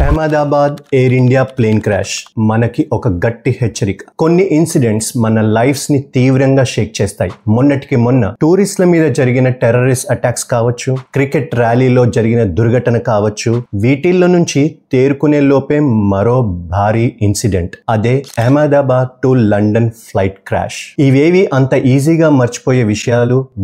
Ahmedabad air India plane crash మనకి ఒక గట్టి హెచ్చరిక. కొన్ని ఇన్సిడెంట్స్ మన లైఫ్స్ ని తీవ్రంగా షేక్ చేస్తాయి. మొన్నటికి మొన్న టూరిస్టుల మీద జరిగిన టెర్రరిస్ట్ అటాక్స్ కావచ్చు, క్రికెట్ ర్యాలీలో జరిగిన దుర్ఘటన కావచ్చు, వీటిల్లో నుంచి తేరుకునే లోపే మరో భారీ ఇన్సిడెంట్, అదే Ahmedabad to London flight crash. ఇవేవి అంత ఈజీగా మర్చిపోయే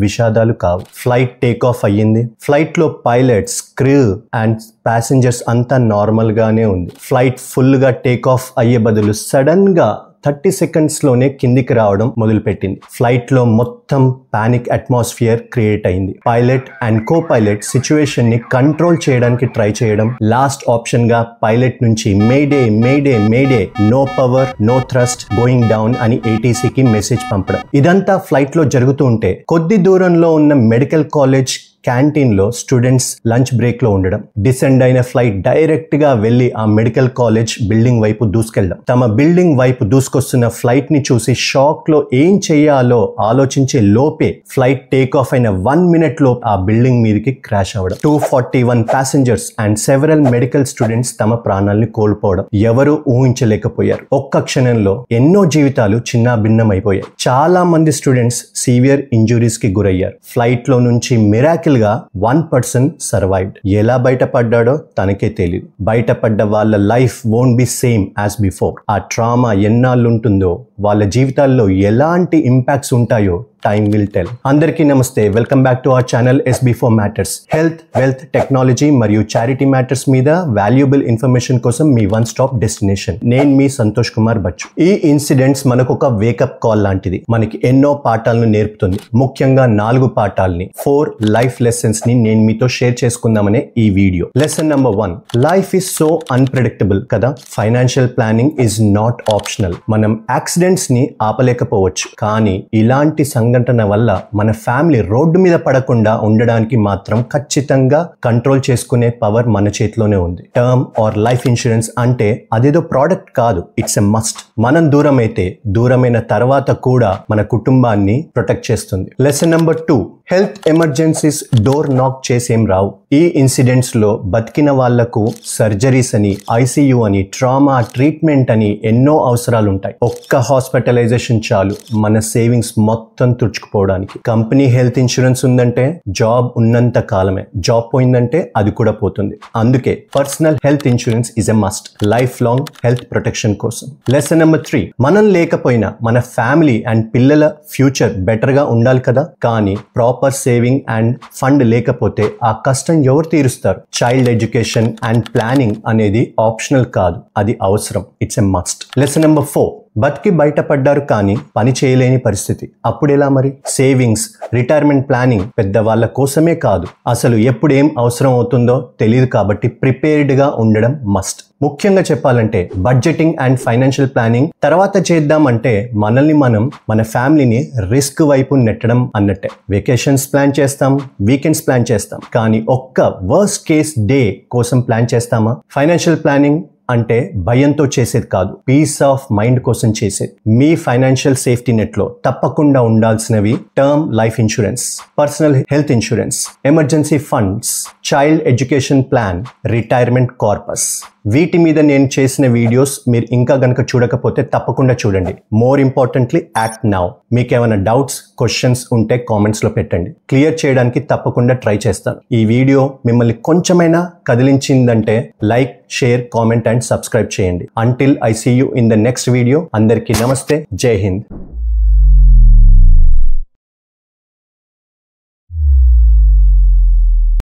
విషాదాలు కావు. ఫ్లైట్ టేక్ ఆఫ్ అయ్యింది. ఫ్లైట్ లో పైలట్స్, క్రూ అండ్ ప్యాసింజర్స్ అంతా నార్మల్ గానే ఉంది. ఫ్లైట్ ఫుల్ గా టేక్ ఆఫ్ అయ్యే బదులు సడన్ గా 30 seconds లోనే కిందికి రావడం మొదలుపెట్టింది. ఫ్లైట్ లో మొత్తం పానిక్ అట్మాస్ఫియర్ క్రియేట్ అయింది. Pilot and co pilot situation ని కంట్రోల్ చేయడానికి ట్రై చేయడం, లాస్ట్ ఆప్షన్ గా పైలట్ నుంచి mayday mayday mayday, no power no thrust, going down అని ATC కి మెసేజ్ పంపడం. ఇదంతా ఫ్లైట్ లో జరుగుతూ ఉంటే కొద్ది దూరంలో ఉన్న మెడికల్ కాలేజ్ క్యాంటీన్ లో స్టూడెంట్స్ లంచ్ బ్రేక్ లో ఉండడం, డిసెండ్ అయిన ఫ్లైట్ డైరెక్ట్ గా వెళ్లి ఆ మెడికల్ కాలేజ్ బిల్డింగ్ వైపు దూసుకెళ్లడం. తమ బిల్డింగ్ వైపు దూసుకొస్తున్న ఫ్లైట్ ని చూసి షాక్ లో ఏం చెయ్యాలో ఆలోచించే లోపే ఫ్లైట్ టేక్ ఆఫ్ అయిన 1 minute లో ఆ బిల్డింగ్ మీదకి క్రాష్ అవ్వడం. 241 passengers and several medical students తమ ప్రాణాలని కోల్పోవడం ఎవరు ఊహించలేకపోయారు. ఒక్క క్షణంలో ఎన్నో జీవితాలు చిన్నాభిన్నమైపోయాయి. చాలా మంది స్టూడెంట్స్ సివియర్ ఇంజురీస్ కి గురయ్యారు. ఫ్లైట్ లో నుంచి మిరాకిల్ గా 1 person సర్వైవ్డ్. ఎలా బయటపడ్డాడో తనకే తెలియదు. బయటపడ్డ వాళ్ళ life won't be same as before. ఆ ట్రామా ఎన్నాళ్ళుంటుందో, వాళ్ళ జీవితాల్లో ఎలాంటి ఇంపాక్ట్స్ ఉంటాయో టైమ్ విల్ టెల్. అందరికీ నమస్తే, welcome back to our channel SB4 Matters. Health, wealth, technology మరియు చారిటీ మ్యాటర్స్ మీద వాల్యుబుల్ ఇన్ఫర్మేషన్ కోసం మీ వన్ స్టాప్ డెస్టినేషన్. నేను మీ సంతోష్ కుమార్ బచ్చు. ఈ ఇన్సిడెంట్స్ మనకు ఒక వేకప్ కాల్ లాంటిది. మనకి ఎన్నో పాఠాలను నేర్పుతుంది. ముఖ్యంగా 4 పాఠాలని, 4 లైఫ్ లెసన్స్ ని నేను మీతో షేర్ చేసుకుందామనే ఈ video. Lesson number 1, life is so unpredictable కదా. Financial planning is not optional. మనం యాక్సిడెంట్స్ ని ఆపలేకపోవచ్చు, కానీ ఇలాంటి సంఘటన వల్ల మన ఫ్యామిలీ రోడ్డు మీద పడకుండా ఉండడానికి మాత్రం ఖచ్చితంగా కంట్రోల్ చేసుకునే పవర్ మన చేతిలోనే ఉంది. టర్మ్ ఆర్ లైఫ్ ఇన్సూరెన్స్ అంటే అదేదో ప్రోడక్ట్ కాదు, ఇట్స్ ఎ మస్ట్. మనం దూరమైతే దూరమైన తర్వాత కూడా మన కుటుంబాన్ని ప్రొటెక్ట్ చేస్తుంది. Lesson number 2, health emergencies door knock చేసేం రావు. ఈ ఇన్సిడెంట్స్ లో బతికిన వాళ్లకు సర్జరీస్ అని, ICU అని, ట్రామా ట్రీట్మెంట్ అని ఎన్నో అవసరాలు ఉంటాయి. ఒక్క హాస్పిటలైజేషన్ చాలు మన సేవింగ్స్ మొత్తం తుడుచుకుపోవడానికి. కంపెనీ హెల్త్ ఇన్సూరెన్స్ ఉందంటే జాబ్ ఉన్నంత కాలమే, జాబ్ పోయిందంటే అది కూడా పోతుంది. అందుకే personal health insurance is a must, life long health protection కోసం. లెసన్ నెంబర్ 3, మనం లేకపోయినా మన ఫ్యామిలీ అండ్ పిల్లల ఫ్యూచర్ బెటర్ గా ఉండాలి కదా. కానీ ప్రాపర్ సేవింగ్ అండ్ ఫండ్ లేకపోతే ఆ కష్టం ఎవరు తీరుస్తారు? చైల్డ్ ఎడ్యుకేషన్ అండ్ ప్లానింగ్ అనేది ఆప్షనల్ కాదు, అది అవసరం, it's a must. Lesson number 4, బతికి బయటపడ్డారు కానీ పని చేయలేని పరిస్థితి. అప్పుడెలా మరి? సేవింగ్స్, రిటైర్మెంట్ ప్లానింగ్ పెద్దవాళ్ళ కోసమే కాదు, అసలు ఎప్పుడేం అవసరం అవుతుందో తెలియదు కాబట్టి ప్రిపేర్డ్ గా ఉండడం మస్ట్. ముఖ్యంగా చెప్పాలంటే బడ్జెటింగ్ అండ్ ఫైనాన్షియల్ ప్లానింగ్ తర్వాత చేద్దామంటే మనల్ని మనం, మన ఫ్యామిలీని రిస్క్ వైపు నెట్టడం అన్నట్టే. వెకేషన్స్ ప్లాన్ చేస్తాం, వీకెండ్స్ ప్లాన్ చేస్తాం, కానీ ఒక్క వర్స్ట్ కేస్ డే కోసం ప్లాన్ చేస్తామా? ఫైనాన్షియల్ ప్లానింగ్ అంటే భయంతో చేసేది కాదు, పీస్ ఆఫ్ మైండ్ కోసం చేసేది. మీ ఫైనాన్షియల్ సేఫ్టీ నెట్ లో తప్పకుండా ఉండాల్సినవి term life insurance, personal health insurance, emergency funds, child education plan, retirement corpus. వీటి మీద నేను చేసిన వీడియోస్ మీరు ఇంకా గనక చూడకపోతే తప్పకుండా చూడండి. More importantly act now. మీకు ఏమైనా డౌట్స్, క్వశ్చన్స్ ఉంటే కామెంట్స్ లో పెట్టండి, క్లియర్ చేయడానికి తప్పకుండా ట్రై చేస్తాను. ఈ వీడియో మిమ్మల్ని కొంచెమైనా కదిలించిందంటే like, share, comment and subscribe చేయండి. Until I see you in the next video. అందరికీ నమస్తే, జై హింద్.